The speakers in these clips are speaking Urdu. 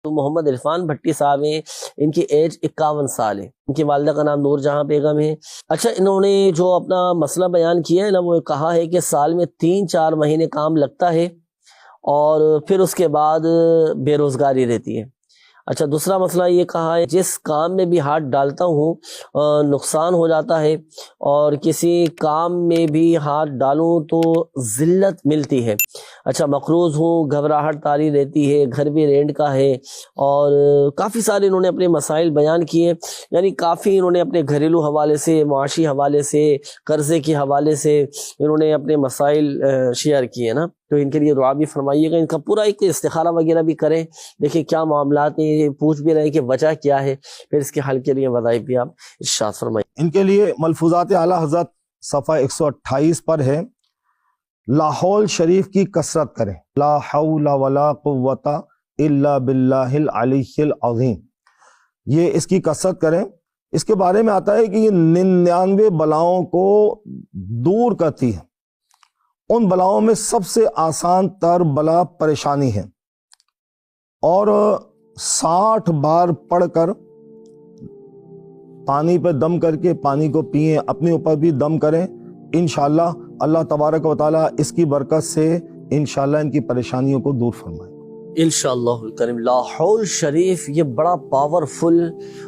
تو محمد عرفان بھٹی صاحب ہیں، ان کی ایج 51 سال ہے، ان کی والدہ کا نام نور جہاں بیگم ہے۔ اچھا، انہوں نے جو اپنا مسئلہ بیان کیا ہے نا، وہ کہا ہے کہ سال میں 3-4 مہینے کام لگتا ہے اور پھر اس کے بعد بے روزگاری رہتی ہے۔ اچھا، دوسرا مسئلہ یہ کہا ہے جس کام میں بھی ہاتھ ڈالتا ہوں نقصان ہو جاتا ہے، اور کسی کام میں بھی ہاتھ ڈالوں تو ذلت ملتی ہے۔ اچھا، مقروض ہوں، گھبراہٹ طاری رہتی ہے، گھر بھی رینٹ کا ہے، اور کافی سارے انہوں نے اپنے مسائل بیان کیے، یعنی کافی انہوں نے اپنے گھریلو حوالے سے، معاشی حوالے سے، قرضے کے حوالے سے انہوں نے اپنے مسائل شیئر کیے نا۔ تو ان کے لیے دعا بھی فرمائیے گا، ان کا پورا ایک استخارہ وغیرہ بھی کریں، دیکھیں کیا معاملات ہیں، پوچھ بھی رہے کہ وجہ کیا ہے، پھر اس کے حل کے لیے وظائف بھی آپ ارشاد فرمائیے۔ ان کے لیے ملفوظات اعلیٰ حضرت صفحہ 128 پر ہے، لاحول شریف کی کثرت کریں، لا حول ولا قوت الا باللہ العلی العظیم، یہ اس کی کثرت کریں۔ اس کے بارے میں آتا ہے کہ یہ 99 بلاؤں کو دور کرتی ہے۔ ان بلاؤں میں سب سے آسان تر بلا پریشانی ہے، اور 60 بار پڑھ کر پانی پہ دم کر کے پانی کو پئیں، اپنے اوپر بھی دم کریں، انشاءاللہ اللہ تبارک و تعالیٰ اس کی برکت سے انشاءاللہ ان کی پریشانیوں کو دور فرمائے انشاءاللہ الکریم۔ لاحول شریف یہ بڑا پاورفل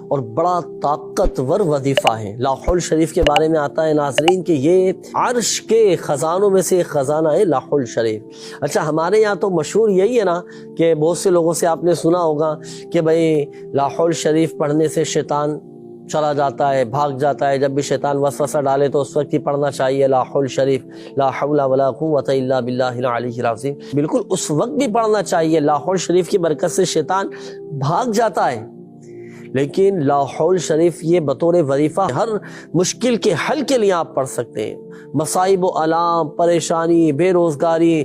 اور بڑا طاقتور وظیفہ ہے۔ لاحول شریف کے بارے میں آتا ہے ناظرین کہ یہ عرش کے خزانوں میں سے ایک خزانہ ہے لاحول شریف۔ اچھا، ہمارے یہاں تو مشہور یہی ہے نا کہ بہت سے لوگوں سے آپ نے سنا ہوگا کہ بھئی لاحول شریف پڑھنے سے شیطان چلا جاتا ہے، بھاگ جاتا ہے، جب بھی شیطان وسوسہ ڈالے تو اس وقت ہی پڑھنا چاہیے لاحول شریف، لا حول ولا قوت الا باللہ العلی العظیم۔ بالکل اس وقت بھی پڑھنا چاہیے، لاحول شریف کی برکت سے شیطان بھاگ جاتا ہے۔ لیکن لاحول شریف یہ بطور وظیفہ ہر مشکل کے حل کے لیے آپ پڑھ سکتے ہیں۔ مصائب و آلام، پریشانی، بے روزگاری،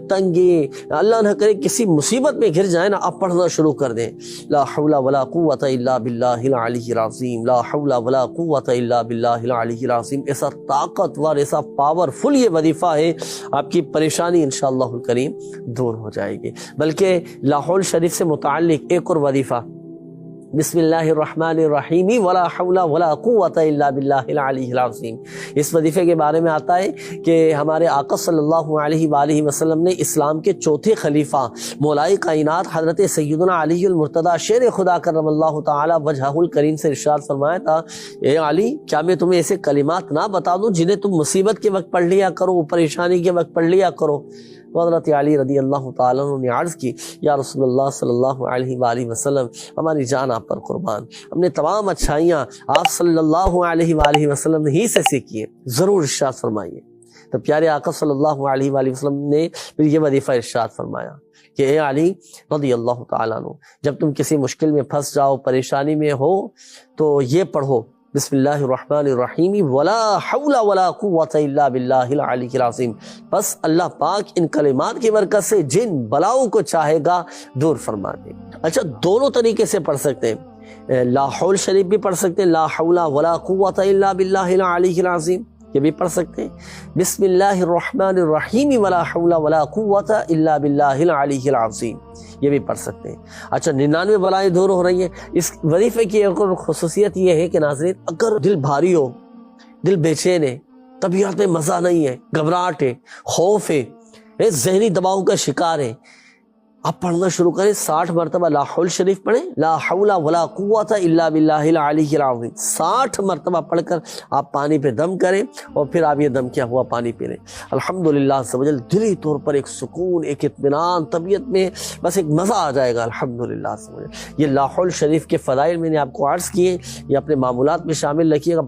تنگی، اللہ نہ کرے کسی مصیبت میں گر جائے نا، آپ پڑھنا شروع کر دیں، لا حول ولا قوت الا باللہ العلی العظیم، لا حول ولا قوت الا باللہ العلی العظیم۔ ایسا طاقتور، ایسا پاورفل یہ وظیفہ ہے، آپ کی پریشانی انشاءاللہ الکریم دور ہو جائے گی۔ بلکہ لاحول شریف سے متعلق ایک اور وظیفہ، بسم اللہ الرحمن الرحیم ولا حول ولا قوت الا باللہ العلی العظیم۔ اس وظیفے کے بارے میں آتا ہے کہ ہمارے آقا صلی اللہ علیہ وآلہ وسلم نے اسلام کے چوتھے خلیفہ مولائے کائنات حضرت سیدنا علی المرتضیٰ شیر خدا کرم اللہ تعالی وجہہ الکریم سے ارشاد فرمایا تھا، اے علی کیا میں تمہیں ایسے کلمات نہ بتا دوں جنہیں تم مصیبت کے وقت پڑھ لیا کرو، پریشانی کے وقت پڑھ لیا کرو۔ حضرت علی رضی اللہ تعالیٰ عنہ نے عرض کی، یا رسول اللہ صلی اللہ علیہ وآلہ وسلم، ہماری جان آپ پر قربان، ہم نے تمام اچھائیاں آپ صلی اللہ علیہ وآلہ وسلم ہی سے سیکھی ہیں، ضرور ارشاد فرمائیے۔ تو پیارے آقا صلی اللہ علیہ وآلہ وسلم نے پھر یہ وظیفہ ارشاد فرمایا کہ اے علی رضی اللہ تعالیٰ عنہ، جب تم کسی مشکل میں پھنس جاؤ، پریشانی میں ہو، تو یہ پڑھو، بسم اللہ الرحمن الرحیم ولا حول ولا قوت الا باللہ العلی العظیم۔ بس اللہ پاک ان کلمات کی برکت سے جن بلاؤں کو چاہے گا دور فرما دے۔ اچھا، دونوں طریقے سے پڑھ سکتے ہیں، لاحول شریف بھی پڑھ سکتے ہیں، لا حول ولا قوت الا باللہ العلی العظیم، یہ بھی پڑھ سکتے ہیں، بسم اللہ الرحمن الرحیم ولا حول ولا قوت الا باللہ العلی العظیم، یہ بھی پڑھ سکتے ہیں۔ اچھا، 99 بلائیں دور ہو رہی ہیں۔ اس وظیفے کی ایک اور خصوصیت یہ ہے کہ ناظرین، اگر دل بھاری ہو، دل بے چین ہے، طبیعت میں مزہ نہیں ہے، گھبراہٹ ہے، خوف ہے، ذہنی دباؤ کا شکار ہے، آپ پڑھنا شروع کریں، 60 مرتبہ لاحول شریف پڑھیں، لا حول ولا قوت الا باللہ العلی العظیم، 60 مرتبہ پڑھ کر آپ پانی پہ دم کریں، اور پھر آپ یہ دم کیا ہوا پانی پی لیں۔ الحمدللہ عز و جل دلی طور پر ایک سکون، ایک اطمینان، طبیعت میں بس ایک مزہ آ جائے گا الحمدللہ عز و جل۔ یہ لاحول شریف کے فضائل میں نے آپ کو عرض کیے، یہ اپنے معمولات میں شامل رکھیے گا۔